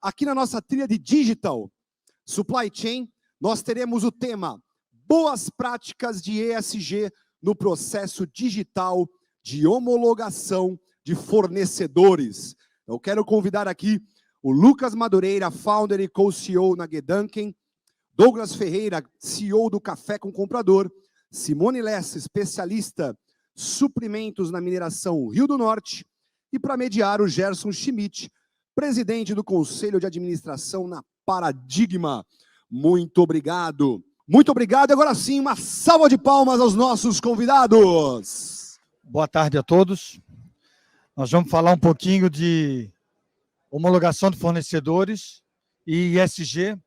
aqui na nossa trilha de Digital Supply Chain, nós teremos o tema Boas Práticas de ESG no processo digital de homologação de fornecedores. Eu quero convidar aqui o Lucas Madureira, founder e co-CEO na Gedanken, Douglas Ferreira, CEO do Café com Comprador, Simone Lessa, especialista suprimentos na mineração Rio do Norte, e para mediar o Gerson Schmidt, presidente do Conselho de Administração na Paradigma. Muito obrigado. Muito obrigado. E agora sim, uma salva de palmas aos nossos convidados. Boa tarde a todos. Nós vamos falar um pouquinho de homologação de fornecedores e ESG.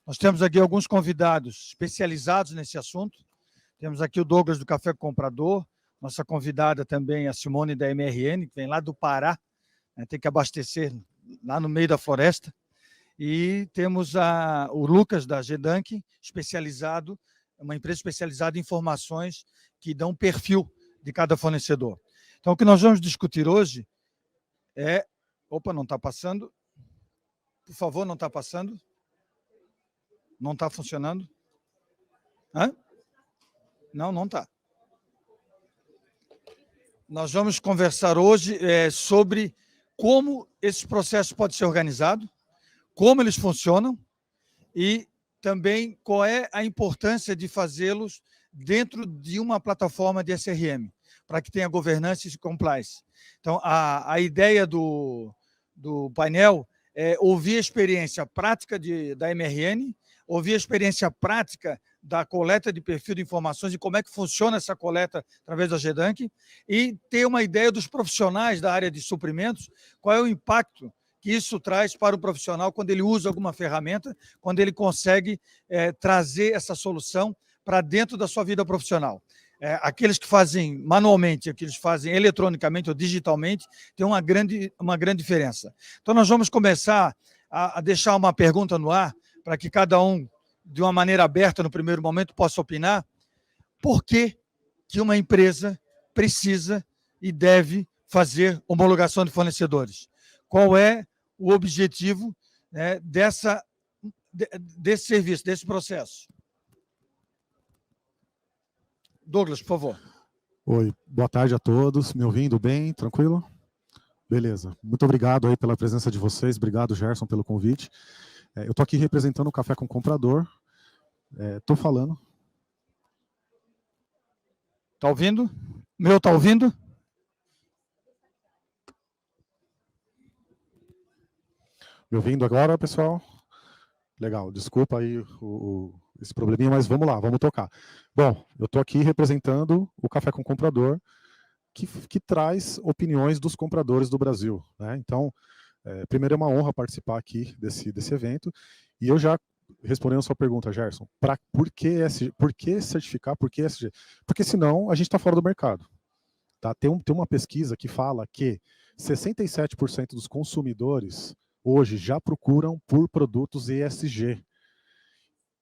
Nós temos aqui alguns convidados especializados nesse assunto. Temos aqui o Douglas do Café com Comprador, nossa convidada também a Simone da MRN, que vem lá do Pará, né, tem que abastecer lá no meio da floresta. E temos o Lucas da Gedanken, especializado, uma empresa especializada em informações que dão perfil de cada fornecedor. Então, o que nós vamos discutir hoje é... Opa, não está passando. Por favor, não está passando. Não está funcionando. Hã? Não está. Nós vamos conversar hoje sobre como esse processo pode ser organizado, como eles funcionam e também qual é a importância de fazê-los dentro de uma plataforma de SRM, para que tenha governança e compliance. Então, a ideia do painel é ouvir a experiência prática da MRN, ouvir a experiência prática da coleta de perfil de informações e como é que funciona essa coleta através da Gedanken e ter uma ideia dos profissionais da área de suprimentos, qual é o impacto que isso traz para o profissional quando ele usa alguma ferramenta, quando ele consegue trazer essa solução para dentro da sua vida profissional. Aqueles que fazem manualmente, aqueles que fazem eletronicamente ou digitalmente, tem uma grande diferença. Então, nós vamos começar a deixar uma pergunta no ar, para que cada um, de uma maneira aberta no primeiro momento, possa opinar. Por que uma empresa precisa e deve fazer homologação de fornecedores? Qual é o objetivo, né, desse serviço, desse processo? Douglas, por favor. Oi, boa tarde a todos. Me ouvindo bem? Tranquilo? Beleza. Muito obrigado aí pela presença de vocês. Obrigado, Gerson, pelo convite. Eu estou aqui representando o Café com Comprador. Estou falando. Está ouvindo? Meu, está ouvindo? Me ouvindo agora, pessoal? Legal, desculpa aí esse probleminha, mas vamos lá, vamos tocar. Bom, eu estou aqui representando o Café com Comprador, que traz opiniões dos compradores do Brasil, né? Então, primeiro é uma honra participar aqui desse evento, e eu já respondendo a sua pergunta, Gerson, por que certificar, por que ESG? Porque senão a gente está fora do mercado. Tá? Tem uma pesquisa que fala que 67% dos consumidores hoje já procuram por produtos ESG.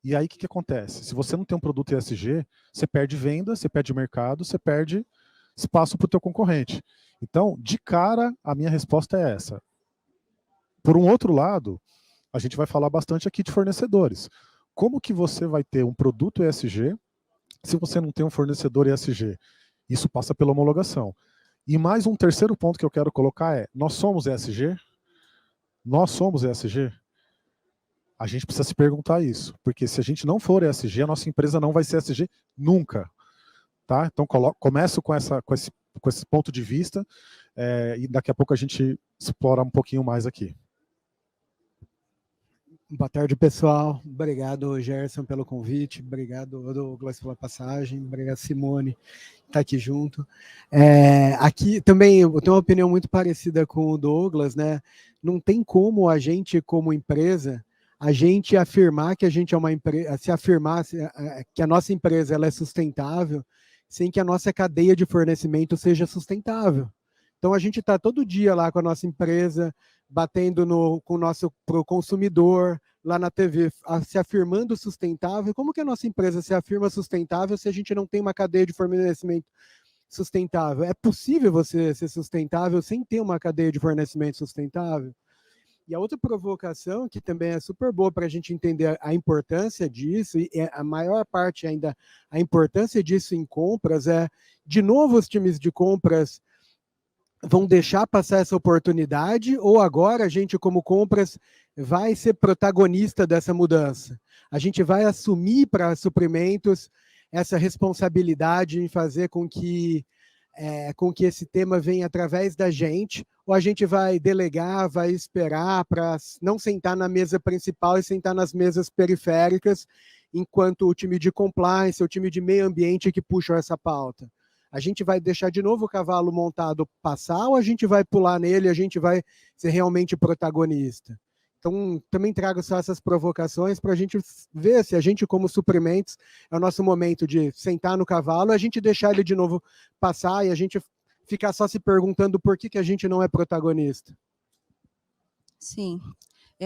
E aí o que acontece? Se você não tem um produto ESG, você perde venda, você perde mercado, você perde espaço para o teu concorrente. Então, de cara, a minha resposta é essa. Por um outro lado, a gente vai falar bastante aqui de fornecedores. Como que você vai ter um produto ESG se você não tem um fornecedor ESG? Isso passa pela homologação. E mais um terceiro ponto que eu quero colocar é, nós somos ESG? Nós somos ESG? A gente precisa se perguntar isso, porque se a gente não for ESG, a nossa empresa não vai ser ESG nunca. Tá? Então começo com esse ponto de vista e daqui a pouco a gente explora um pouquinho mais aqui. Boa tarde, pessoal. Obrigado, Gerson, pelo convite. Obrigado, Douglas, pela passagem. Obrigado, Simone, que está aqui junto. Aqui também eu tenho uma opinião muito parecida com o Douglas, né? Não tem como a gente, como empresa, a gente afirmar que a gente é uma empresa, se afirmar que a nossa empresa ela é sustentável, sem que a nossa cadeia de fornecimento seja sustentável. Então, a gente está todo dia lá com a nossa empresa, batendo com o nosso pro consumidor, lá na TV, se afirmando sustentável. Como que a nossa empresa se afirma sustentável se a gente não tem uma cadeia de fornecimento sustentável? É possível você ser sustentável sem ter uma cadeia de fornecimento sustentável? E a outra provocação, que também é super boa para a gente entender a importância disso, e a maior parte ainda, a importância disso em compras, de novo, os times de compras vão deixar passar essa oportunidade, ou agora a gente, como compras, vai ser protagonista dessa mudança? A gente vai assumir para suprimentos essa responsabilidade em fazer com que esse tema venha através da gente, ou a gente vai delegar, vai esperar para não sentar na mesa principal e sentar nas mesas periféricas, enquanto o time de compliance, o time de meio ambiente que puxa essa pauta? A gente vai deixar de novo o cavalo montado passar, ou a gente vai pular nele, a gente vai ser realmente protagonista? Então, também trago só essas provocações para a gente ver se a gente, como suprimentos, é o nosso momento de sentar no cavalo, a gente deixar ele de novo passar e a gente ficar só se perguntando por que a gente não é protagonista. Sim.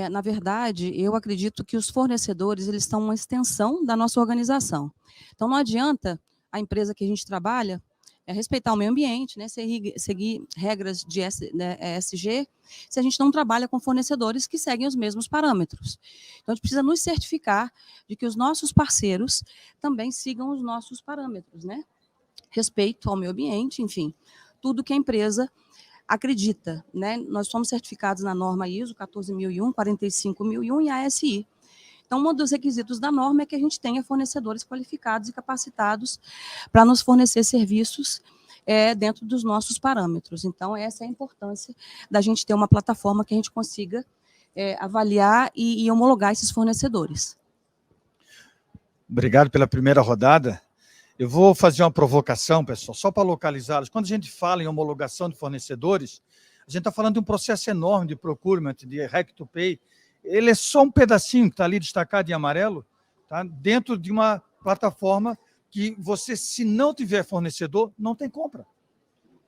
Na verdade, eu acredito que os fornecedores eles são uma extensão da nossa organização. Então, não adianta a empresa que a gente trabalha respeitar o meio ambiente, né, seguir regras de ESG, se a gente não trabalha com fornecedores que seguem os mesmos parâmetros. Então, a gente precisa nos certificar de que os nossos parceiros também sigam os nossos parâmetros, né? Respeito ao meio ambiente, enfim, tudo que a empresa acredita, né? Nós somos certificados na norma ISO 14001, 45001 e ASI. Então, um dos requisitos da norma é que a gente tenha fornecedores qualificados e capacitados para nos fornecer serviços dentro dos nossos parâmetros. Então, essa é a importância da gente ter uma plataforma que a gente consiga avaliar e homologar esses fornecedores. Obrigado pela primeira rodada. Eu vou fazer uma provocação, pessoal, só para localizá-los. Quando a gente fala em homologação de fornecedores, a gente está falando de um processo enorme de procurement, de Hack to Pay. Ele é só um pedacinho que está ali destacado em amarelo, tá? Dentro de uma plataforma que você, se não tiver fornecedor, não tem compra.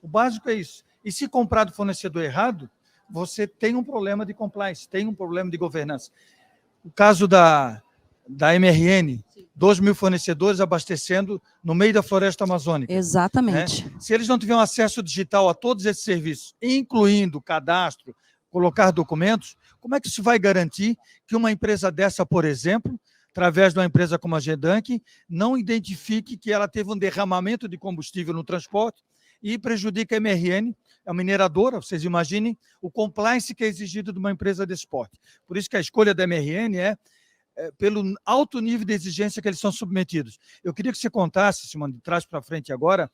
O básico é isso. E se comprar do fornecedor errado, você tem um problema de compliance, tem um problema de governança. O caso da MRN, 2 mil fornecedores abastecendo no meio da floresta amazônica. Exatamente. Né? Se eles não tiverem acesso digital a todos esses serviços, incluindo cadastro, colocar documentos, como é que isso vai garantir que uma empresa dessa, por exemplo, através de uma empresa como a GEDANC, não identifique que ela teve um derramamento de combustível no transporte e prejudica a MRN, a mineradora? Vocês imaginem o compliance que é exigido de uma empresa desse porte. Por isso que a escolha da MRN é pelo alto nível de exigência que eles são submetidos. Eu queria que você contasse, Simone, de trás para frente agora,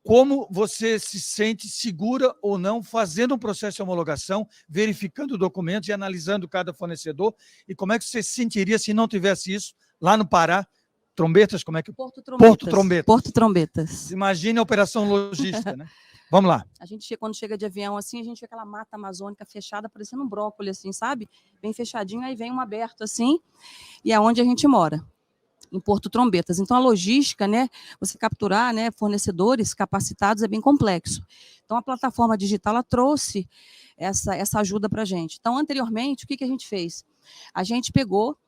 como você se sente segura ou não fazendo um processo de homologação, verificando documentos e analisando cada fornecedor, e como é que você se sentiria se não tivesse isso lá no Pará? Trombetas, como é que... Porto Trombetas. Porto Trombetas. Porto Trombetas. Imagine a operação logística, né? Vamos lá. A gente, quando chega de avião assim, a gente vê aquela mata amazônica fechada, parecendo um brócolis, assim, sabe? Bem fechadinho, aí vem um aberto assim, e é onde a gente mora, em Porto Trombetas. Então, a logística, né, você capturar, né, fornecedores capacitados é bem complexo. Então, a plataforma digital ela trouxe essa ajuda para a gente. Então, anteriormente, o que a gente fez? A gente pegou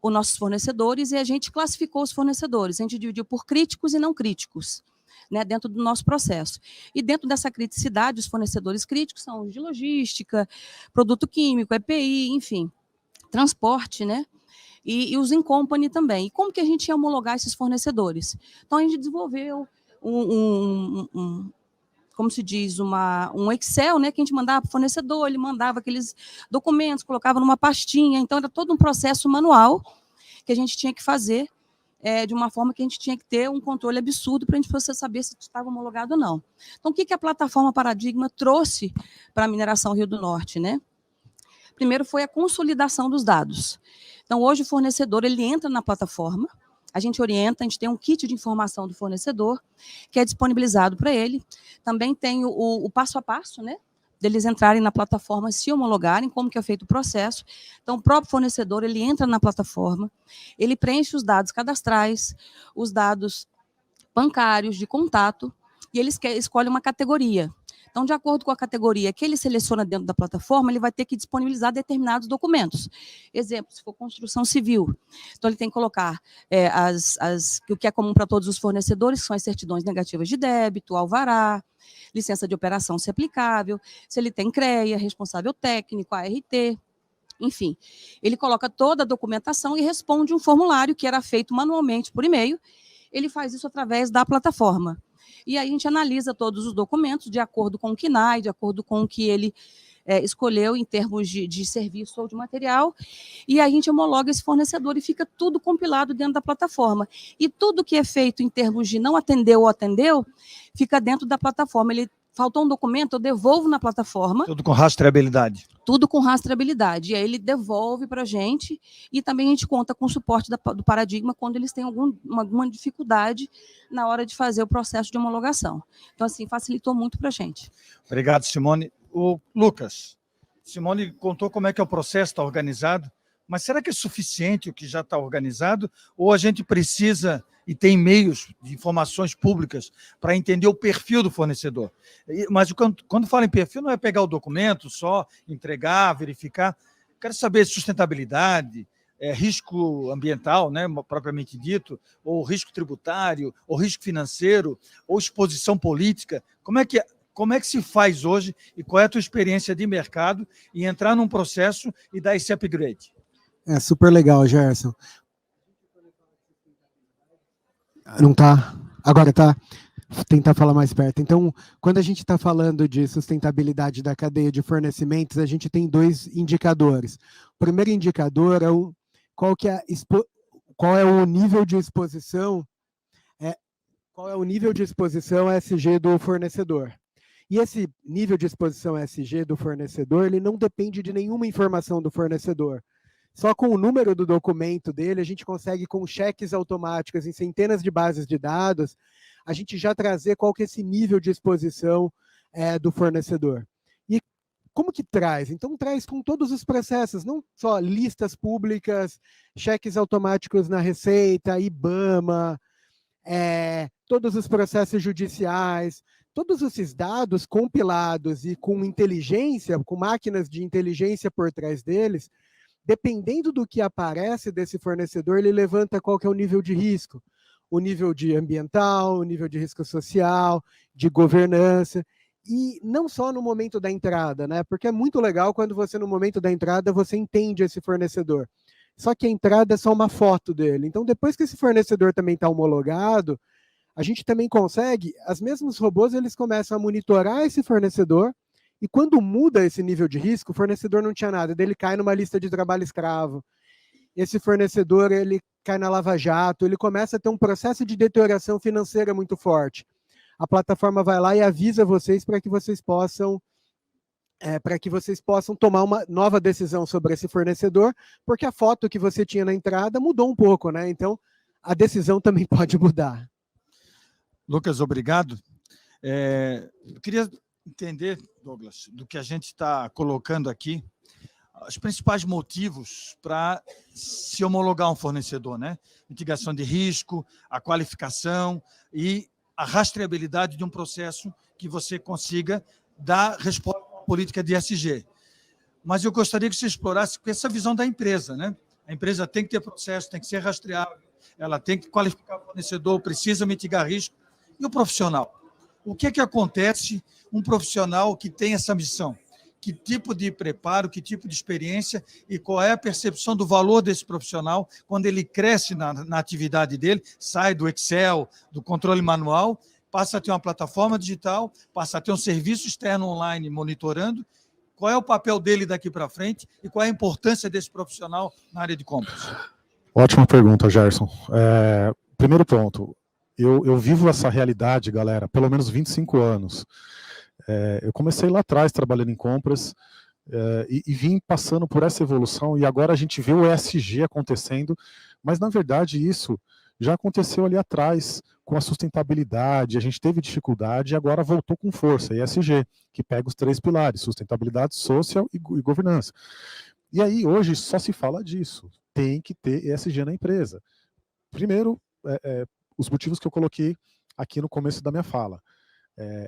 os nossos fornecedores e a gente classificou os fornecedores. A gente dividiu por críticos e não críticos, né, dentro do nosso processo. E dentro dessa criticidade, os fornecedores críticos são os de logística, produto químico, EPI, enfim, transporte, né? E os in company também. E como que a gente ia homologar esses fornecedores? Então, a gente desenvolveu como se diz, um Excel, né, que a gente mandava para o fornecedor, ele mandava aqueles documentos, colocava numa pastinha. Então, era todo um processo manual que a gente tinha que fazer de uma forma que a gente tinha que ter um controle absurdo para a gente poder saber se estava homologado ou não. Então, o que a plataforma Paradigma trouxe para a mineração Rio do Norte, né? Primeiro foi a consolidação dos dados. Então, hoje o fornecedor ele entra na plataforma, a gente orienta, a gente tem um kit de informação do fornecedor, que é disponibilizado para ele. Também tem o passo a passo, né? Deles entrarem na plataforma, se homologarem, como que é feito o processo. Então, o próprio fornecedor, ele entra na plataforma, ele preenche os dados cadastrais, os dados bancários, de contato, e ele escolhe uma categoria. Então, de acordo com a categoria que ele seleciona dentro da plataforma, ele vai ter que disponibilizar determinados documentos. Exemplo, se for construção civil, então ele tem que colocar o que é comum para todos os fornecedores, que são as certidões negativas de débito, alvará, licença de operação se aplicável, se ele tem CREA, responsável técnico, ART, enfim. Ele coloca toda a documentação e responde um formulário que era feito manualmente por e-mail. Ele faz isso através da plataforma. E aí a gente analisa todos os documentos de acordo com o KNAI, de acordo com o que ele escolheu em termos de serviço ou de material, e a gente homologa esse fornecedor e fica tudo compilado dentro da plataforma. E tudo que é feito em termos de não atendeu ou atendeu, fica dentro da plataforma. Faltou um documento, eu devolvo na plataforma. Tudo com rastreabilidade. Tudo com rastreabilidade. E aí ele devolve para a gente e também a gente conta com o suporte do Paradigma quando eles têm alguma dificuldade na hora de fazer o processo de homologação. Então, assim, facilitou muito para a gente. Obrigado, Simone. O Lucas, Simone contou como é que o processo está organizado, mas será que é suficiente o que já está organizado? Ou a gente precisa e tem meios de informações públicas para entender o perfil do fornecedor? Mas quando fala em perfil, não é pegar o documento só, entregar, verificar. Quero saber sustentabilidade, risco ambiental, né, propriamente dito, ou risco tributário, ou risco financeiro, ou exposição política. Como é que se faz hoje e qual é a tua experiência de mercado em entrar num processo e dar esse upgrade? É super legal, Gerson. Não tá? Agora tá? Vou tentar falar mais perto. Então, quando a gente está falando de sustentabilidade da cadeia de fornecimentos, a gente tem 2 indicadores. O primeiro indicador é qual é o nível de exposição, ESG do fornecedor. E esse nível de exposição ESG do fornecedor, ele não depende de nenhuma informação do fornecedor. Só com o número do documento dele, a gente consegue, com cheques automáticos em centenas de bases de dados, a gente já trazer qual que é esse nível de exposição do fornecedor. E como que traz? Então, traz com todos os processos, não só listas públicas, cheques automáticos na Receita, IBAMA, todos os processos judiciais, todos esses dados compilados e com inteligência, com máquinas de inteligência por trás deles, dependendo do que aparece desse fornecedor, ele levanta qual que é o nível de risco. O nível de ambiental, o nível de risco social, de governança, e não só no momento da entrada, né? Porque é muito legal quando você, no momento da entrada, você entende esse fornecedor. Só que a entrada é só uma foto dele. Então, depois que esse fornecedor também está homologado, a gente também consegue, os mesmos robôs, eles começam a monitorar esse fornecedor, e quando muda esse nível de risco, o fornecedor não tinha nada, ele cai numa lista de trabalho escravo. Esse fornecedor, ele cai na Lava Jato, ele começa a ter um processo de deterioração financeira muito forte. A plataforma vai lá e avisa vocês para que vocês possam tomar uma nova decisão sobre esse fornecedor, porque a foto que você tinha na entrada mudou um pouco, né? Então, a decisão também pode mudar. Lucas, obrigado. Eu queria entender, Douglas, do que a gente está colocando aqui, os principais motivos para se homologar um fornecedor, né? Mitigação de risco, a qualificação e a rastreabilidade de um processo que você consiga dar resposta à política de ESG. Mas eu gostaria que você explorasse essa visão da empresa, né? A empresa tem que ter processo, tem que ser rastreável, ela tem que qualificar o fornecedor, precisa mitigar risco. E o profissional? O que é que acontece um profissional que tem essa missão? Que tipo de preparo, que tipo de experiência e qual é a percepção do valor desse profissional quando ele cresce na atividade dele, sai do Excel, do controle manual, passa a ter uma plataforma digital, passa a ter um serviço externo online monitorando. Qual é o papel dele daqui para frente e qual é a importância desse profissional na área de compras? Ótima pergunta, Gerson. Primeiro ponto, eu vivo essa realidade, galera, pelo menos 25 anos. Eu comecei lá atrás trabalhando em compras e vim passando por essa evolução, e agora a gente vê o ESG acontecendo, mas na verdade isso já aconteceu ali atrás com a sustentabilidade, a gente teve dificuldade e agora voltou com força, ESG, que pega os 3 pilares, sustentabilidade, social e governança. E aí hoje só se fala disso, tem que ter ESG na empresa. Primeiro, os motivos que eu coloquei aqui no começo da minha fala.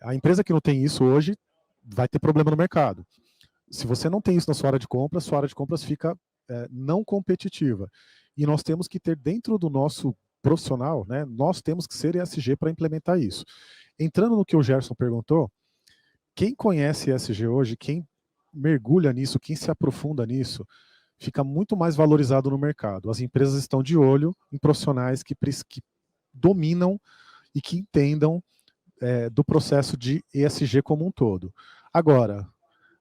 A empresa que não tem isso hoje vai ter problema no mercado. Se você não tem isso na sua área de compras fica não competitiva. E nós temos que ter dentro do nosso profissional, né, nós temos que ser ESG para implementar isso. Entrando no que o Gerson perguntou, quem conhece ESG hoje, quem mergulha nisso, quem se aprofunda nisso, fica muito mais valorizado no mercado. As empresas estão de olho em profissionais que dominam e que entendam do processo de ESG como um todo. Agora,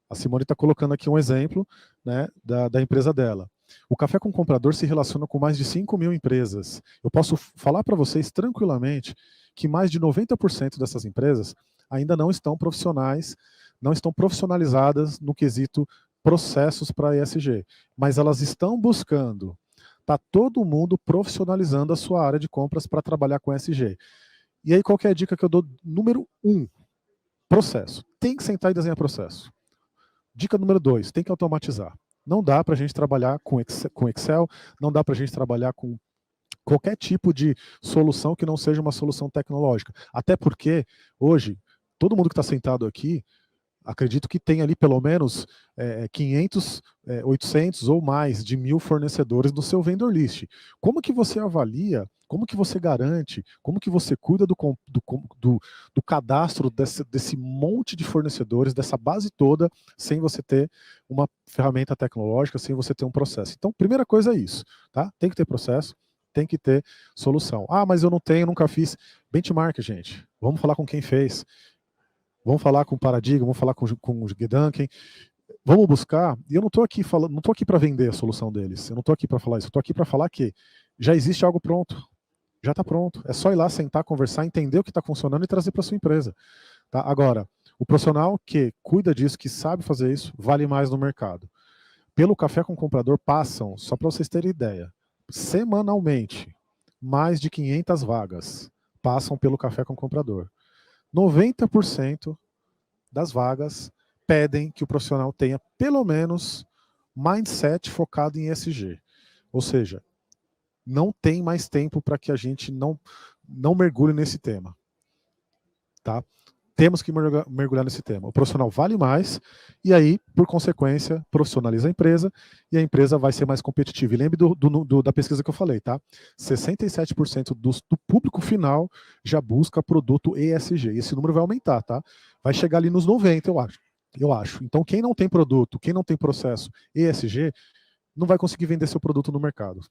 a Simone está colocando aqui um exemplo, né, da empresa dela. O Café com Comprador se relaciona com mais de 5.000 empresas. Eu posso falar para vocês tranquilamente que mais de 90% dessas empresas ainda não estão profissionais, não estão profissionalizadas no quesito processos para ESG, mas elas estão buscando. Está todo mundo profissionalizando a sua área de compras para trabalhar com ESG. E aí qual que é a dica que eu dou? Número 1, processo. Tem que sentar e desenhar processo. Dica número 2, tem que automatizar. Não dá para a gente trabalhar com Excel, não dá para a gente trabalhar com qualquer tipo de solução que não seja uma solução tecnológica. Até porque, hoje, todo mundo que está sentado aqui, acredito que tem ali pelo menos 500, 800 ou mais de 1.000 fornecedores no seu vendor list. Como que você avalia, como que você garante, como que você cuida do cadastro desse monte de fornecedores, dessa base toda, sem você ter uma ferramenta tecnológica, sem você ter um processo? Então, primeira coisa é isso, tá? Tem que ter processo, tem que ter solução. Ah, mas eu não tenho, nunca fiz. Benchmark, gente. Vamos falar com quem fez. Vamos falar com o Paradigma, vamos falar com o Gedanken, vamos buscar, e eu não estou aqui falando, não estou aqui para vender a solução deles, eu não estou aqui para falar isso, eu estou aqui para falar que já existe algo pronto, já está pronto, é só ir lá, sentar, conversar, entender o que está funcionando e trazer para a sua empresa. Tá? Agora, o profissional que cuida disso, que sabe fazer isso, vale mais no mercado. Pelo Café com Comprador passam, só para vocês terem ideia, semanalmente, mais de 500 vagas passam pelo Café com Comprador. 90% das vagas pedem que o profissional tenha pelo menos mindset focado em ESG. Ou seja, não tem mais tempo para que a gente não mergulhe nesse tema. Tá? Temos que mergulhar nesse tema. O profissional vale mais e aí, por consequência, profissionaliza a empresa e a empresa vai ser mais competitiva. E lembre da pesquisa que eu falei, tá? 67% do público final já busca produto ESG. E esse número vai aumentar, tá? Vai chegar ali nos 90, eu acho. Então, quem não tem produto, quem não tem processo ESG, não vai conseguir vender seu produto no mercado.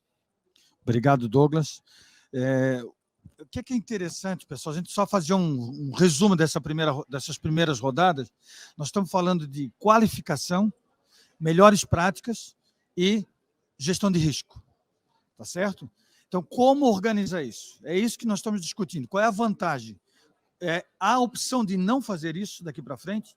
Obrigado, Douglas. O que é interessante, pessoal, a gente só fazer um resumo dessas primeiras rodadas. Nós estamos falando de qualificação, melhores práticas e gestão de risco. Tá certo? Então, como organizar isso? É isso que nós estamos discutindo. Qual é a vantagem? Há a opção de não fazer isso daqui para frente?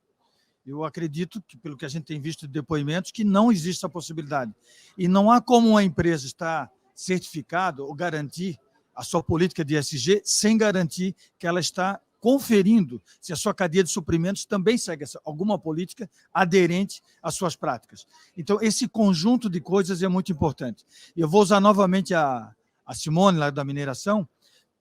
Eu acredito que, pelo que a gente tem visto de depoimentos, que não existe essa possibilidade. E não há como uma empresa estar certificada ou garantir a sua política de ESG sem garantir que ela está conferindo se a sua cadeia de suprimentos também segue alguma política aderente às suas práticas. Então, esse conjunto de coisas é muito importante. Eu vou usar novamente a Simone, lá da mineração.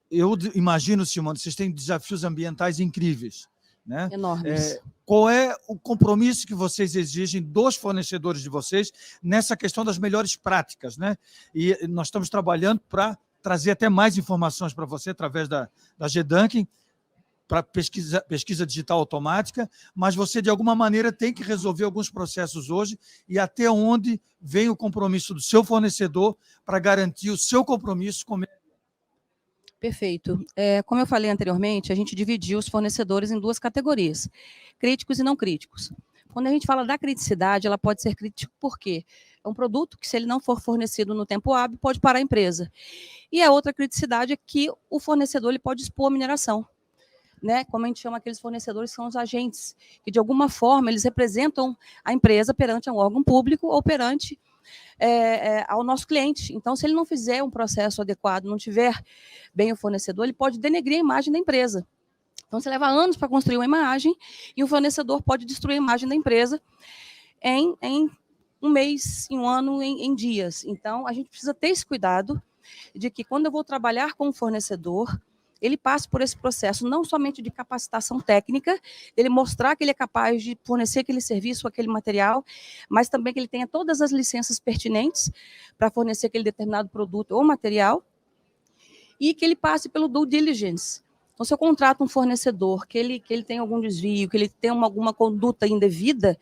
Eu imagino, Simone, vocês têm desafios ambientais incríveis, né? Enormes. Qual é o compromisso que vocês exigem dos fornecedores de vocês nessa questão das melhores práticas, né? E nós estamos trabalhando para trazer até mais informações para você através da Gedanken, para pesquisa digital automática, mas você, de alguma maneira, tem que resolver alguns processos hoje e até onde vem o compromisso do seu fornecedor para garantir o seu compromisso com... Perfeito. Como eu falei anteriormente, a gente dividiu os fornecedores em duas categorias, críticos e não críticos. Quando a gente fala da criticidade, ela pode ser crítica por quê? É um produto que, se ele não for fornecido no tempo hábil, pode parar a empresa. E a outra criticidade é que o fornecedor ele pode expor a mineração, né? Como a gente chama aqueles fornecedores, são os agentes, que de alguma forma eles representam a empresa perante um órgão público ou perante ao nosso cliente. Então, se ele não fizer um processo adequado, não tiver bem o fornecedor, ele pode denegrir a imagem da empresa. Então, você leva anos para construir uma imagem e o fornecedor pode destruir a imagem da empresa em um mês, em um ano, em dias. Então, a gente precisa ter esse cuidado de que, quando eu vou trabalhar com o fornecedor, ele passe por esse processo não somente de capacitação técnica, ele mostrar que ele é capaz de fornecer aquele serviço, aquele material, mas também que ele tenha todas as licenças pertinentes para fornecer aquele determinado produto ou material, e que ele passe pelo due diligence. Então, se eu contrato um fornecedor que ele tem algum desvio, que ele tem alguma conduta indevida,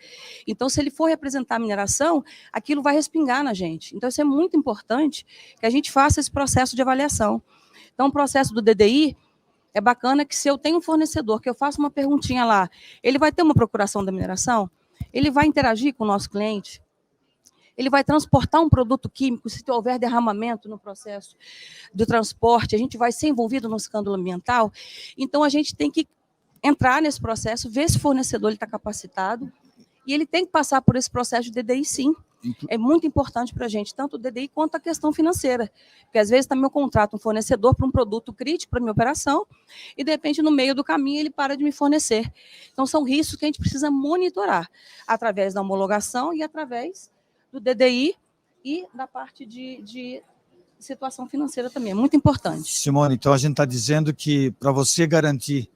então, se ele for representar a mineração, aquilo vai respingar na gente. Então, isso é muito importante que a gente faça esse processo de avaliação. Então, o processo do DDI é bacana que, se eu tenho um fornecedor, que eu faço uma perguntinha lá, ele vai ter uma procuração da mineração? Ele vai interagir com o nosso cliente? Ele vai transportar um produto químico, se houver derramamento no processo do transporte, a gente vai ser envolvido no escândalo ambiental. Então, a gente tem que entrar nesse processo, ver se o fornecedor está capacitado, e ele tem que passar por esse processo de DDI, sim. É muito importante para a gente, tanto o DDI quanto a questão financeira. Porque, às vezes, também eu contrato um fornecedor para um produto crítico para a minha operação, e, de repente, no meio do caminho, ele para de me fornecer. Então, são riscos que a gente precisa monitorar, através da homologação e através do DDI e da parte de situação financeira também. É muito importante. Simone, então a gente está dizendo que para você garantir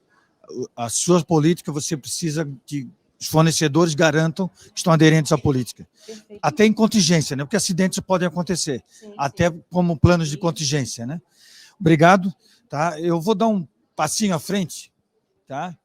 a sua política, você precisa que os fornecedores garantam que estão aderentes à política. Perfeito. Até em contingência, né? Porque acidentes podem acontecer, Sim, até como planos de contingência, né? Obrigado. Tá? Eu vou dar um passinho à frente. Tá?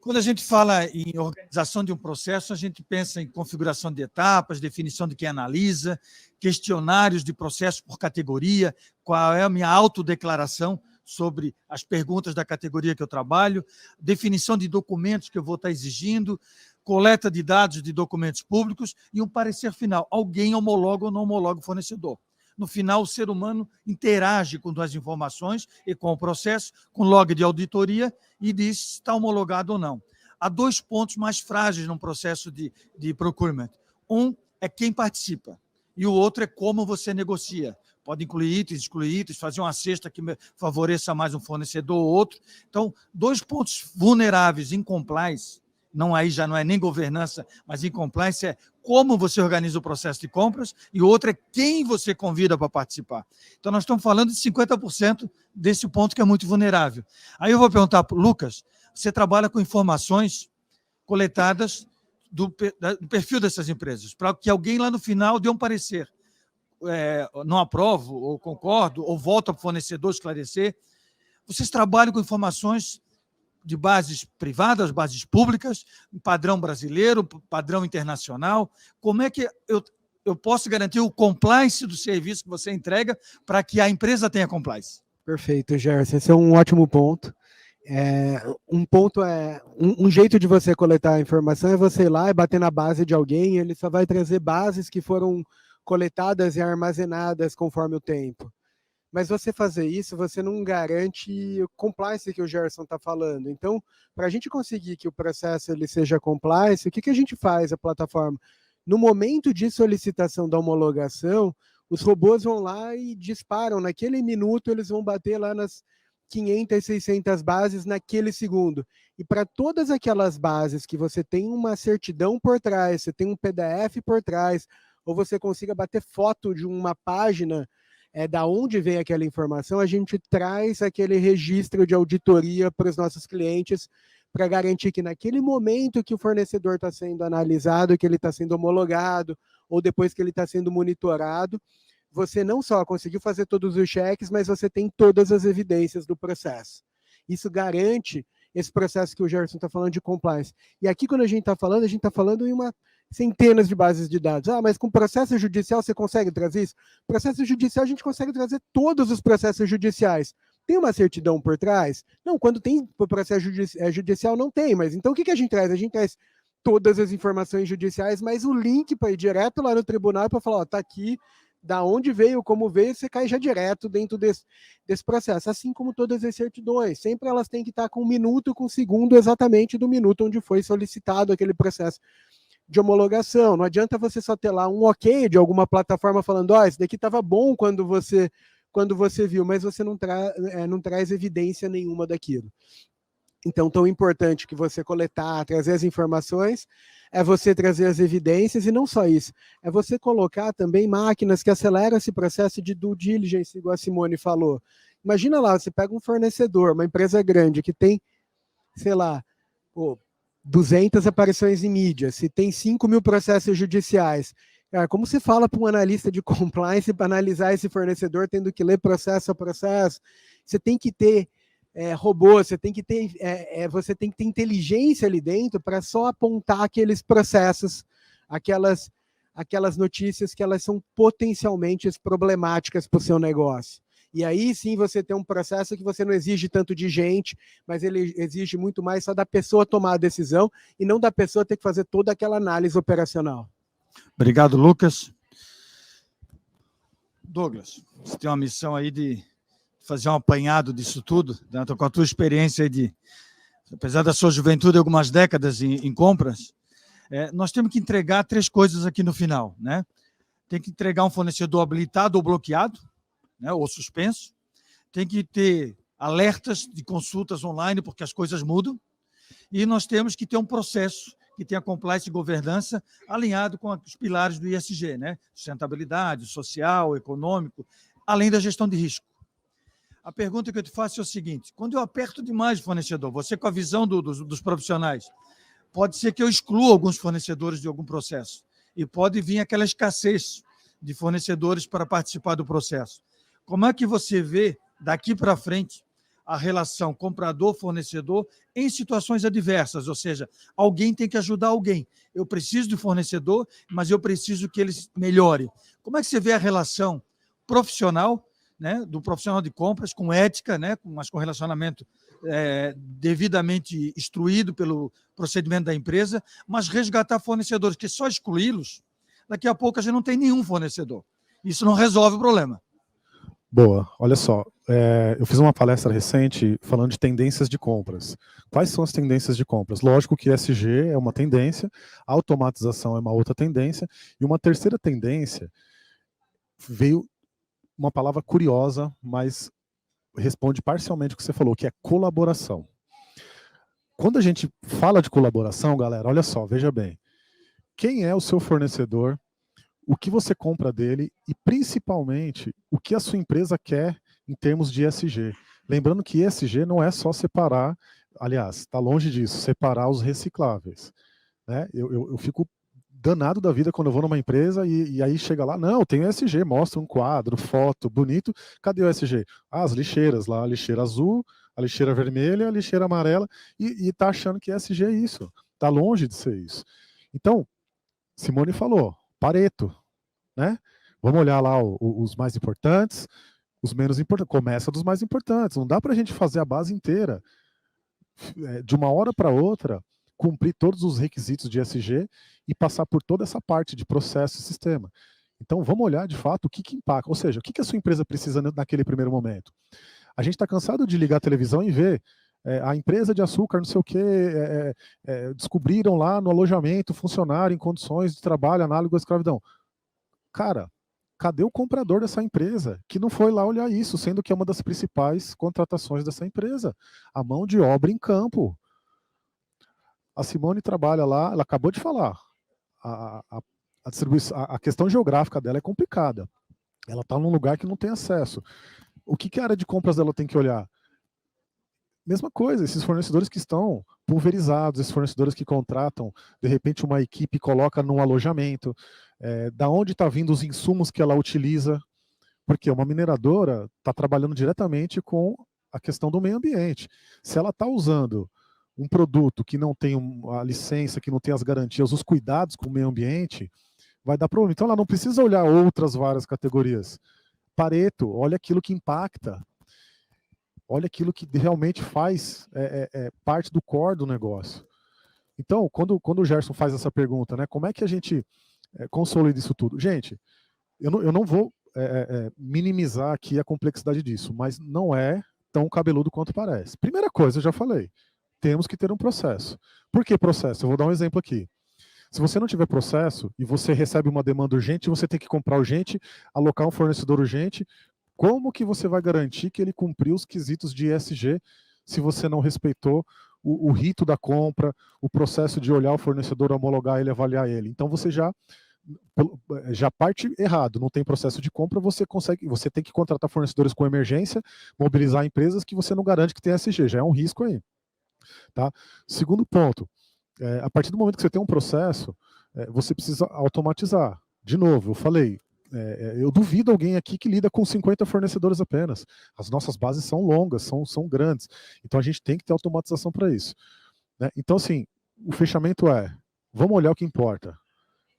Quando a gente fala em organização de um processo, a gente pensa em configuração de etapas, definição de quem analisa, questionários de processo por categoria, qual é a minha autodeclaração sobre as perguntas da categoria que eu trabalho, definição de documentos que eu vou estar exigindo, coleta de dados de documentos públicos e um parecer final. Alguém homologa ou não homologa o fornecedor. No final, o ser humano interage com as informações e com o processo, com log de auditoria, e diz se está homologado ou não. Há 2 pontos mais frágeis no processo de procurement. Um é quem participa, e o outro é como você negocia. Pode incluir itens, excluir itens, fazer uma cesta que favoreça mais um fornecedor ou outro. Então, 2 pontos vulneráveis em compliance, aí já não é nem governança, mas em compliance é como você organiza o processo de compras, e o outro é quem você convida para participar. Então, nós estamos falando de 50% desse ponto que é muito vulnerável. Aí eu vou perguntar para o Lucas, você trabalha com informações coletadas do perfil dessas empresas, para que alguém lá no final dê um parecer. Não aprovo, ou concordo, ou volta para o fornecedor esclarecer. Vocês trabalham com informações de bases privadas, bases públicas, padrão brasileiro, padrão internacional. Como é que eu posso garantir o compliance do serviço que você entrega para que a empresa tenha compliance? Perfeito, Gerson. Esse é um ótimo ponto. Um jeito de você coletar a informação é você ir lá e bater na base de alguém, e ele só vai trazer bases que foram coletadas e armazenadas conforme o tempo. Mas você fazer isso, você não garante o compliance que o Gerson está falando. Então, para a gente conseguir que o processo ele seja compliance, o que a gente faz, a plataforma? No momento de solicitação da homologação, os robôs vão lá e disparam. Naquele minuto, eles vão bater lá nas 500, 600 bases naquele segundo. E para todas aquelas bases que você tem uma certidão por trás, você tem um PDF por trás, ou você consiga bater foto de uma página da onde vem aquela informação, a gente traz aquele registro de auditoria para os nossos clientes, para garantir que naquele momento que o fornecedor está sendo analisado, que ele está sendo homologado, ou depois que ele está sendo monitorado, você não só conseguiu fazer todos os cheques, mas você tem todas as evidências do processo. Isso garante esse processo que o Gerson está falando de compliance. E aqui, quando a gente está falando em centenas de bases de dados. Mas com processo judicial você consegue trazer isso? Processo judicial a gente consegue trazer todos os processos judiciais. Tem uma certidão por trás? Não, quando tem processo judicial não tem, mas então o que a gente traz? A gente traz todas as informações judiciais, mas o link para ir direto lá no tribunal para falar, está aqui, da onde veio, como veio, você cai já direto dentro desse processo. Assim como todas as certidões, sempre elas têm que estar com 1 minuto, com 1 segundo exatamente do minuto onde foi solicitado aquele processo de homologação. Não adianta você só ter lá um ok de alguma plataforma falando, esse daqui estava bom quando você viu, mas você não traz evidência nenhuma daquilo. Então, tão importante que você coletar, trazer as informações, é você trazer as evidências, e não só isso, é você colocar também máquinas que aceleram esse processo de due diligence, igual a Simone falou, Imagina lá, você pega um fornecedor, uma empresa grande que tem, sei lá, 200 aparições em mídia, se tem 5.000 processos judiciais, cara, como você fala para um analista de compliance para analisar esse fornecedor tendo que ler processo a processo? Você tem que ter robô, você tem que ter inteligência ali dentro para só apontar aqueles processos, aquelas notícias que elas são potencialmente problemáticas para o seu negócio. E aí sim você tem um processo que você não exige tanto de gente, mas ele exige muito mais só da pessoa tomar a decisão e não da pessoa ter que fazer toda aquela análise operacional. Obrigado, Lucas. Douglas, você tem uma missão aí de fazer um apanhado disso tudo, né? Com a tua experiência aí apesar da sua juventude, algumas décadas em compras, nós temos que entregar 3 coisas aqui no final, né? Tem que entregar um fornecedor habilitado ou bloqueado, né, ou suspenso. Tem que ter alertas de consultas online, porque as coisas mudam. E nós temos que ter um processo que tenha compliance e governança alinhado com os pilares do ISG, né? Sustentabilidade, social, econômico, além da gestão de risco. A pergunta que eu te faço é o seguinte: quando eu aperto demais o fornecedor, você com a visão dos profissionais, pode ser que eu exclua alguns fornecedores de algum processo e pode vir aquela escassez de fornecedores para participar do processo. Como é que você vê, daqui para frente, a relação comprador-fornecedor em situações adversas? Ou seja, alguém tem que ajudar alguém. Eu preciso do fornecedor, mas eu preciso que ele melhore. Como é que você vê a relação profissional, né, do profissional de compras com ética, né, mas com relacionamento devidamente instruído pelo procedimento da empresa, mas resgatar fornecedores, que só excluí-los, daqui a pouco a gente não tem nenhum fornecedor. Isso não resolve o problema. Boa, olha só, eu fiz uma palestra recente falando de tendências de compras. Quais são as tendências de compras? Lógico que ESG é uma tendência, automatização é uma outra tendência, e uma terceira tendência veio uma palavra curiosa, mas responde parcialmente o que você falou, que é colaboração. Quando a gente fala de colaboração, galera, olha só, veja bem, quem é o seu fornecedor, o que você compra dele e, principalmente, o que a sua empresa quer em termos de ESG. Lembrando que ESG não é só separar, aliás, está longe disso, separar os recicláveis, né? Eu fico danado da vida quando eu vou numa empresa e aí chega lá, não, tem o ESG, mostra um quadro, foto, bonito, cadê o ESG? Ah, as lixeiras lá, a lixeira azul, a lixeira vermelha, a lixeira amarela, e tá achando que ESG é isso, tá longe de ser isso. Então, Simone falou, Pareto, né? Vamos olhar lá os mais importantes, os menos importantes, começa dos mais importantes, não dá pra gente fazer a base inteira, de uma hora para outra, cumprir todos os requisitos de ESG e passar por toda essa parte de processo e sistema. Então, vamos olhar, de fato, o que impacta. Ou seja, o que a sua empresa precisa naquele primeiro momento. A gente está cansado de ligar a televisão e ver a empresa de açúcar, não sei o quê, descobriram lá no alojamento funcionário em condições de trabalho análogo à escravidão. Cara, cadê o comprador dessa empresa que não foi lá olhar isso, sendo que é uma das principais contratações dessa empresa? A mão de obra em campo. A Simone trabalha lá, ela acabou de falar, a questão geográfica dela é complicada. Ela está num lugar que não tem acesso. O que a área de compras dela tem que olhar? Mesma coisa, esses fornecedores que estão pulverizados, esses fornecedores que contratam, de repente, uma equipe coloca num alojamento, da onde está vindo os insumos que ela utiliza, porque uma mineradora está trabalhando diretamente com a questão do meio ambiente. Se ela está usando um produto que não tem a licença, que não tem as garantias, os cuidados com o meio ambiente, vai dar problema. Então ela não precisa olhar outras várias categorias. Pareto, olha aquilo que impacta, olha aquilo que realmente faz parte do core do negócio. Então, quando o Gerson faz essa pergunta, né, como é que a gente consolida isso tudo? Gente, eu não vou minimizar aqui a complexidade disso, mas não é tão cabeludo quanto parece. Primeira coisa, eu já falei, temos que ter um processo. Por que processo? Eu vou dar um exemplo aqui. Se você não tiver processo e você recebe uma demanda urgente, você tem que comprar urgente, alocar um fornecedor urgente, como que você vai garantir que ele cumpriu os quesitos de ESG se você não respeitou o rito da compra, o processo de olhar o fornecedor, homologar ele, avaliar ele? Então você já já parte errado, não tem processo de compra, você tem que contratar fornecedores com emergência, mobilizar empresas que você não garante que tem ESG, já é um risco aí. Tá? Segundo ponto, a partir do momento que você tem um processo, você precisa automatizar. De novo, eu falei, eu duvido alguém aqui que lida com 50 fornecedores apenas. As nossas bases são longas, são grandes. Então a gente tem que ter automatização para isso. Né? Então, assim, o fechamento vamos olhar o que importa.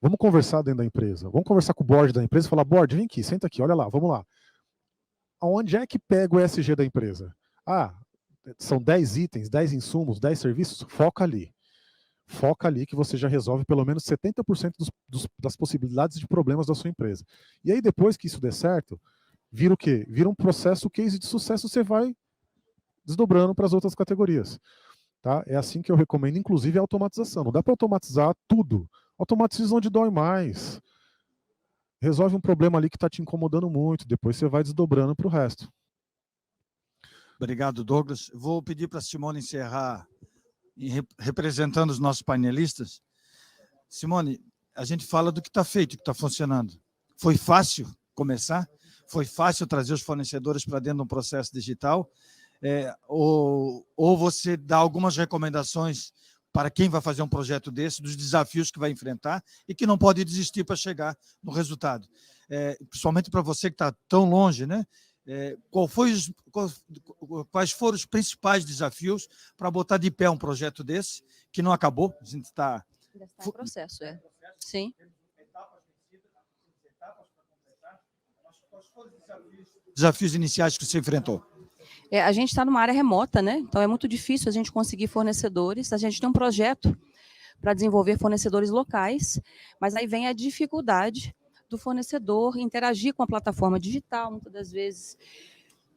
Vamos conversar dentro da empresa. Vamos conversar com o board da empresa e falar, board, vem aqui, senta aqui, olha lá, vamos lá. Aonde é que pega o ESG da empresa? São 10 itens, 10 insumos, 10 serviços, foca ali. Foca ali que você já resolve pelo menos 70% das possibilidades de problemas da sua empresa. E aí, depois que isso der certo, vira o quê? Vira um processo, case de sucesso, você vai desdobrando para as outras categorias. Tá? É assim que eu recomendo, inclusive, a automatização. Não dá para automatizar tudo. Automatiza onde dói mais. Resolve um problema ali que está te incomodando muito, depois você vai desdobrando para o resto. Obrigado, Douglas. Vou pedir para a Simone encerrar representando os nossos panelistas. Simone, a gente fala do que está feito, que está funcionando. Foi fácil começar? Foi fácil trazer os fornecedores para dentro de um processo digital? Ou você dá algumas recomendações para quem vai fazer um projeto desse, dos desafios que vai enfrentar e que não pode desistir para chegar no resultado? Principalmente para você que está tão longe, né? Quais foram os principais desafios para botar de pé um projeto desse, que não acabou? A gente está... Ainda está em processo, Sim. Quais foram os desafios iniciais que você enfrentou? A gente está numa área remota, né? Então é muito difícil a gente conseguir fornecedores. A gente tem um projeto para desenvolver fornecedores locais, mas aí vem a dificuldade do fornecedor interagir com a plataforma digital, muitas das vezes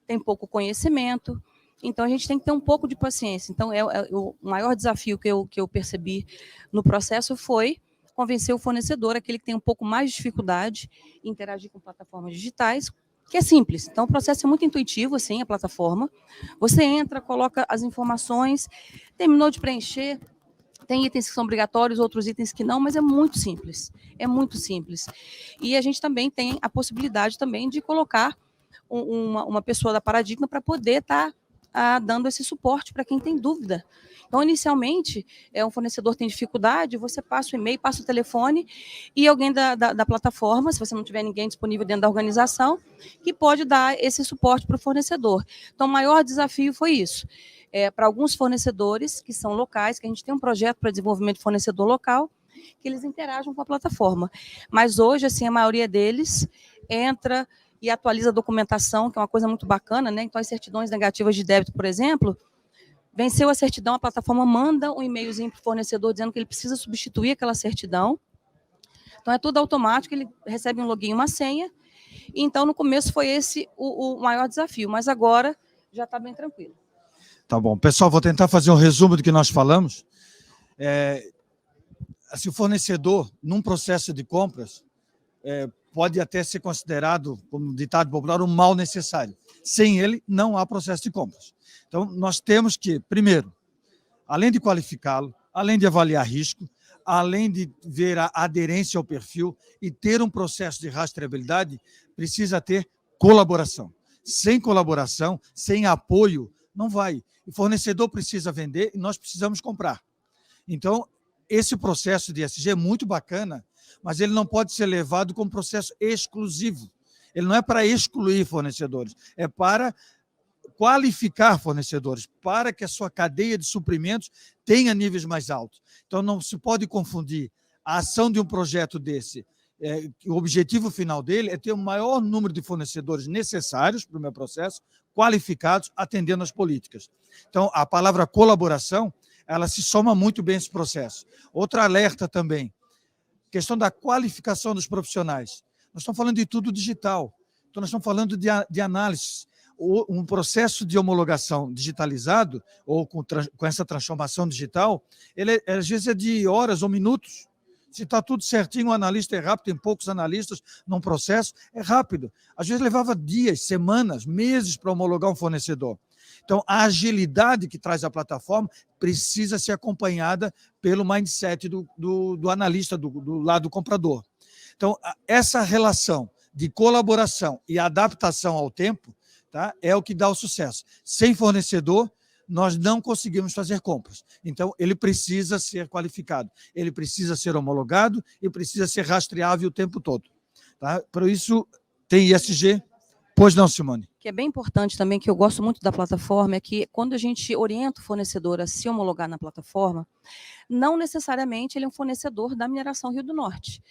tem pouco conhecimento, então a gente tem que ter um pouco de paciência. Então, o maior desafio que eu percebi no processo foi convencer o fornecedor, aquele que tem um pouco mais de dificuldade em interagir com plataformas digitais, que é simples. Então, o processo é muito intuitivo, assim, a plataforma. Você entra, coloca as informações, terminou de preencher, tem itens que são obrigatórios, outros itens que não, mas é muito simples. É muito simples. E a gente também tem a possibilidade também de colocar uma pessoa da Paradigma para poder estar dando esse suporte para quem tem dúvida. Então, inicialmente, um fornecedor tem dificuldade, você passa o e-mail, passa o telefone, e alguém da plataforma, se você não tiver ninguém disponível dentro da organização, que pode dar esse suporte para o fornecedor. Então, o maior desafio foi isso. Para alguns fornecedores que são locais, que a gente tem um projeto para desenvolvimento de fornecedor local, que eles interagem com a plataforma. Mas hoje, assim, a maioria deles entra e atualiza a documentação, que é uma coisa muito bacana, né? Então, as certidões negativas de débito, por exemplo, venceu a certidão, a plataforma manda um e-mailzinho para o fornecedor dizendo que ele precisa substituir aquela certidão. Então, é tudo automático, ele recebe um login e uma senha. E, então, no começo foi esse o maior desafio, mas agora já está bem tranquilo. Tá bom. Pessoal, vou tentar fazer um resumo do que nós falamos. Se o fornecedor, num processo de compras, pode até ser considerado, como ditado popular, um mal necessário. Sem ele, não há processo de compras. Então, nós temos que, primeiro, além de qualificá-lo, além de avaliar risco, além de ver a aderência ao perfil e ter um processo de rastreabilidade, precisa ter colaboração. Sem colaboração, sem apoio, não vai. O fornecedor precisa vender e nós precisamos comprar. Então, esse processo de ESG é muito bacana, mas ele não pode ser levado como processo exclusivo. Ele não é para excluir fornecedores, é para qualificar fornecedores, para que a sua cadeia de suprimentos tenha níveis mais altos. Então, não se pode confundir a ação de um projeto desse. O objetivo final dele é ter o maior número de fornecedores necessários para o meu processo, qualificados, atendendo às políticas. Então, a palavra colaboração, ela se soma muito bem a esse processo. Outro alerta também, questão da qualificação dos profissionais. Nós estamos falando de tudo digital, então nós estamos falando de análise. Um processo de homologação digitalizado, ou com essa transformação digital, ele às vezes é de horas ou minutos. Se está tudo certinho, o analista é rápido, tem poucos analistas num processo, é rápido. Às vezes levava dias, semanas, meses para homologar um fornecedor. Então, a agilidade que traz a plataforma precisa ser acompanhada pelo mindset do analista, do lado do comprador. Então, essa relação de colaboração e adaptação ao tempo, tá, é o que dá o sucesso. Sem fornecedor, nós não conseguimos fazer compras. Então, ele precisa ser qualificado, ele precisa ser homologado e precisa ser rastreável o tempo todo. Tá? Por isso, tem ISG. Pois não, Simone? Que é bem importante também, que eu gosto muito da plataforma, é que quando a gente orienta o fornecedor a se homologar na plataforma, não necessariamente ele é um fornecedor da mineração Rio do Norte.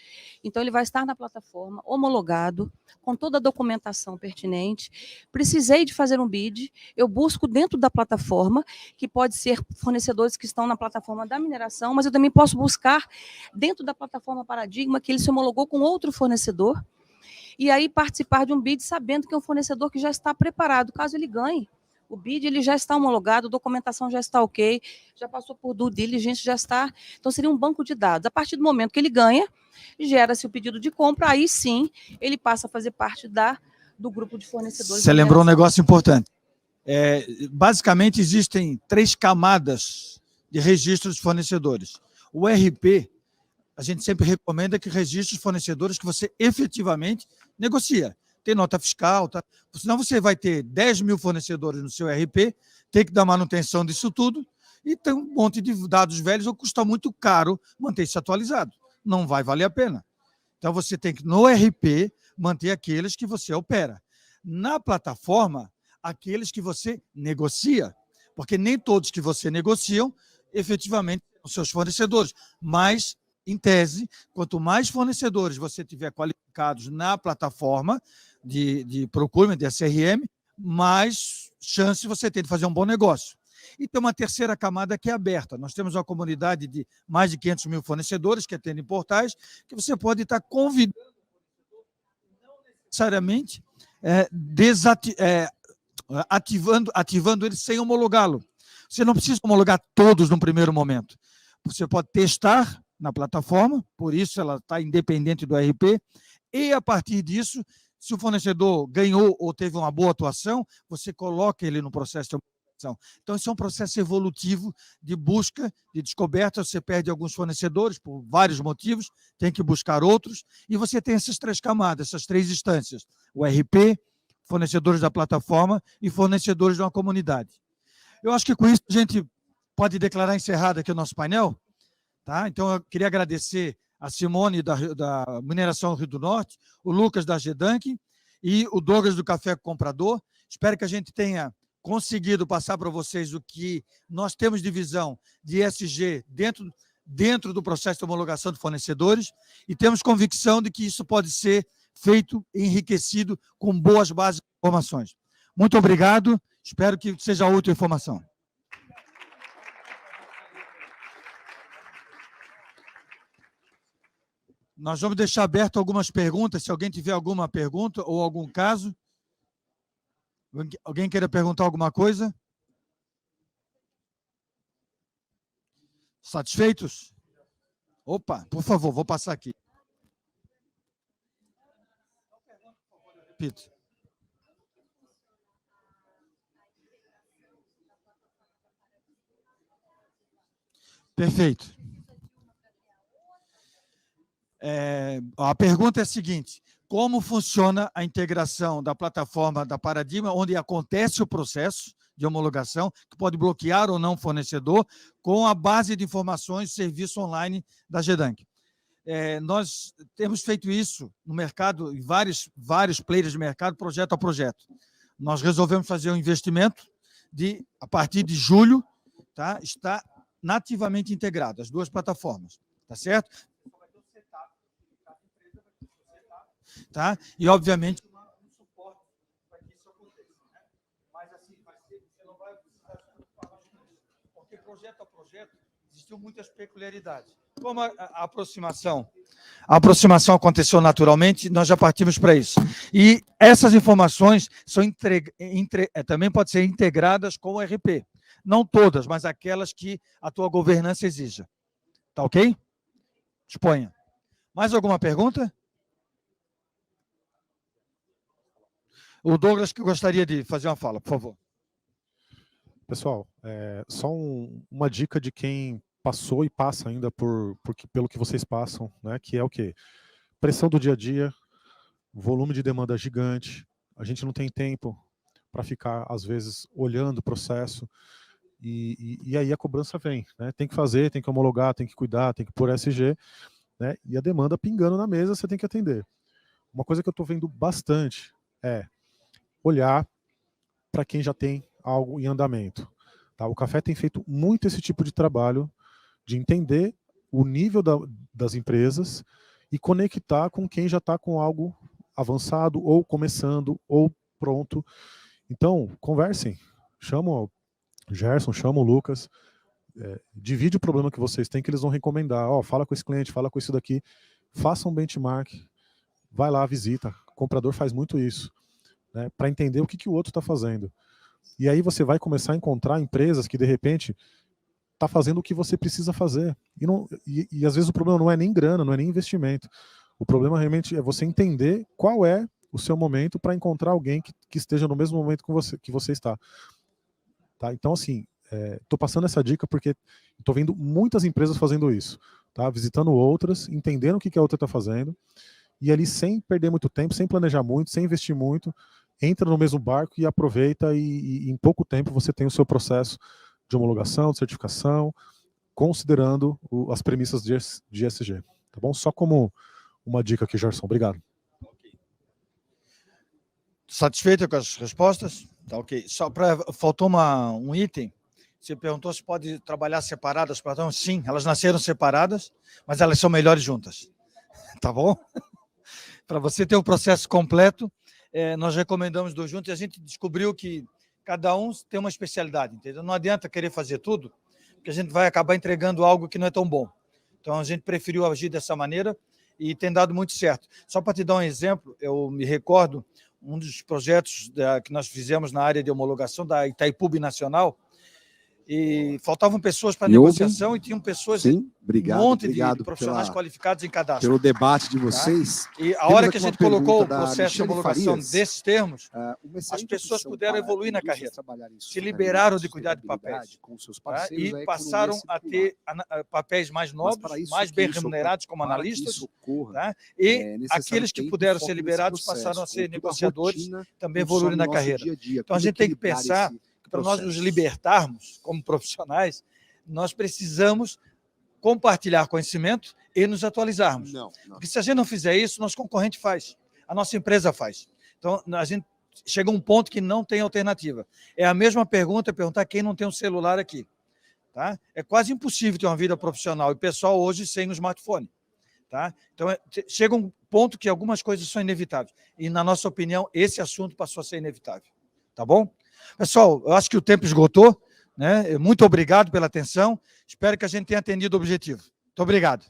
Então, ele vai estar na plataforma homologado, com toda a documentação pertinente. Precisei de fazer um bid, eu busco dentro da plataforma, que pode ser fornecedores que estão na plataforma da mineração, mas eu também posso buscar dentro da plataforma Paradigma, que ele se homologou com outro fornecedor, e aí participar de um bid sabendo que é um fornecedor que já está preparado, caso ele ganhe. O bid ele já está homologado, a documentação já está ok, já passou por due diligence, já está. Então, seria um banco de dados. A partir do momento que ele ganha, gera-se o pedido de compra, aí sim ele passa a fazer parte do grupo de fornecedores. Você lembrou um negócio importante. Basicamente, existem 3 camadas de registro de fornecedores. O RP, a gente sempre recomenda que registre os fornecedores que você efetivamente negocia. Tem nota fiscal, tá? Senão você vai ter 10 mil fornecedores no seu RP, tem que dar manutenção disso tudo, e tem um monte de dados velhos, ou custa muito caro manter isso atualizado. Não vai valer a pena. Então, você tem que, no RP, manter aqueles que você opera. Na plataforma, aqueles que você negocia, porque nem todos que você negociam, efetivamente, são seus fornecedores, mas em tese, quanto mais fornecedores você tiver qualificados na plataforma de procurement, de SRM, mais chance você tem de fazer um bom negócio. E tem uma terceira camada que é aberta. Nós temos uma comunidade de mais de 500 mil fornecedores que atendem portais, que você pode estar convidando, não necessariamente ativando ele sem homologá-lo. Você não precisa homologar todos no primeiro momento. Você pode testar na plataforma, por isso ela está independente do RP, e a partir disso, se o fornecedor ganhou ou teve uma boa atuação, você coloca ele no processo de homologação. Então, isso é um processo evolutivo de busca, de descoberta, você perde alguns fornecedores por vários motivos, tem que buscar outros, e você tem essas 3 camadas, essas 3 instâncias, o RP, fornecedores da plataforma e fornecedores de uma comunidade. Eu acho que com isso a gente pode declarar encerrado aqui o nosso painel. Tá? Então, eu queria agradecer a Simone da Mineração Rio do Norte, o Lucas da GEDANC e o Douglas do Café Comprador. Espero que a gente tenha conseguido passar para vocês o que nós temos de visão de ESG dentro do processo de homologação de fornecedores, e temos convicção de que isso pode ser feito e enriquecido com boas bases de informações. Muito obrigado, espero que seja útil a informação. Nós vamos deixar aberto algumas perguntas, se alguém tiver alguma pergunta ou algum caso. Alguém queira perguntar alguma coisa? Satisfeitos? Opa, por favor, vou passar aqui. Repito. Perfeito. A pergunta é a seguinte: como funciona a integração da plataforma da Paradigma, onde acontece o processo de homologação, que pode bloquear ou não o fornecedor, com a base de informações e serviço online da GEDANC? Nós temos feito isso no mercado, em vários players de mercado, projeto a projeto. Nós resolvemos fazer um investimento a partir de julho, tá, está nativamente integrado, as 2 plataformas, tá certo? Tá? E, obviamente, um suporte para que isso aconteça. Né? Mas, assim, você não vai precisar se preocupar mais com isso, porque projeto a projeto existiam muitas peculiaridades. Como a aproximação aconteceu naturalmente, nós já partimos para isso. E essas informações são também podem ser integradas com o RP. Não todas, mas aquelas que a tua governança exija. Tá ok? Exponha. Mais alguma pergunta? O Douglas que gostaria de fazer uma fala, por favor. Pessoal, só uma dica de quem passou e passa ainda pelo que vocês passam, né, que é o quê? pressão do dia a dia, volume de demanda gigante, a gente não tem tempo para ficar, às vezes, olhando o processo, e aí a cobrança vem, né? Tem que fazer, tem que homologar, tem que cuidar, tem que pôr SG, né? E a demanda pingando na mesa, você tem que atender. Uma coisa que eu estou vendo bastante é olhar para quem já tem algo em andamento. Tá? O Café tem feito muito esse tipo de trabalho de entender o nível das empresas e conectar com quem já está com algo avançado, ou começando, ou pronto. Então, conversem, chama o Gerson, chama o Lucas, divide o problema que vocês têm, que eles vão recomendar. Fala com esse cliente, fala com esse daqui, faça um benchmark, vai lá, visita. O comprador faz muito isso, né, para entender o que o outro está fazendo. E aí você vai começar a encontrar empresas que, de repente, está fazendo o que você precisa fazer. E às vezes o problema não é nem grana, não é nem investimento. O problema realmente é você entender qual é o seu momento para encontrar alguém que esteja no mesmo momento que você está. Tá? Então, assim, estou passando essa dica porque estou vendo muitas empresas fazendo isso. Tá? Visitando outras, entendendo o que a outra está fazendo, e ali, sem perder muito tempo, sem planejar muito, sem investir muito, entra no mesmo barco e aproveita, e em pouco tempo você tem o seu processo de homologação, de certificação, considerando as premissas de ESG. Tá bom? Só como uma dica aqui, Gerson. Obrigado. Satisfeito com as respostas? Tá ok. Só faltou um item. Você perguntou se pode trabalhar separadas. Sim, elas nasceram separadas, mas elas são melhores juntas. Tá bom? Para você ter o processo completo, nós recomendamos 2 juntos, e a gente descobriu que cada um tem uma especialidade, entendeu? Não adianta querer fazer tudo, porque a gente vai acabar entregando algo que não é tão bom. Então, a gente preferiu agir dessa maneira e tem dado muito certo. Só para te dar um exemplo, eu me recordo um dos projetos que nós fizemos na área de homologação da Itaipu Binacional, e faltavam pessoas para negociação, e tinham pessoas, sim, obrigado, um monte de profissionais qualificados em cadastro. Pelo debate de vocês. Tá? E a hora que a gente colocou o processo de Michele homologação Farias, desses termos, as pessoas puderam evoluir na carreira, se liberaram de cuidar de papéis, com seus tá? E passaram a ter papéis mais nobres, mais bem remunerados como analistas, tá? E aqueles que puderam ser liberados passaram a ser negociadores, também evoluíram na carreira. Então a gente tem que pensar que, para nós nos libertarmos como profissionais, nós precisamos compartilhar conhecimento e nos atualizarmos. Porque se a gente não fizer isso, nosso concorrente faz, a nossa empresa faz. Então, a gente chega a um ponto que não tem alternativa. É a mesma pergunta, perguntar quem não tem um celular aqui. Tá? É quase impossível ter uma vida profissional e pessoal hoje sem um smartphone. Tá? Então, chega um ponto que algumas coisas são inevitáveis. E, na nossa opinião, esse assunto passou a ser inevitável. Tá bom? Pessoal, eu acho que o tempo esgotou, né? Muito obrigado pela atenção. Espero que a gente tenha atendido o objetivo. Muito obrigado.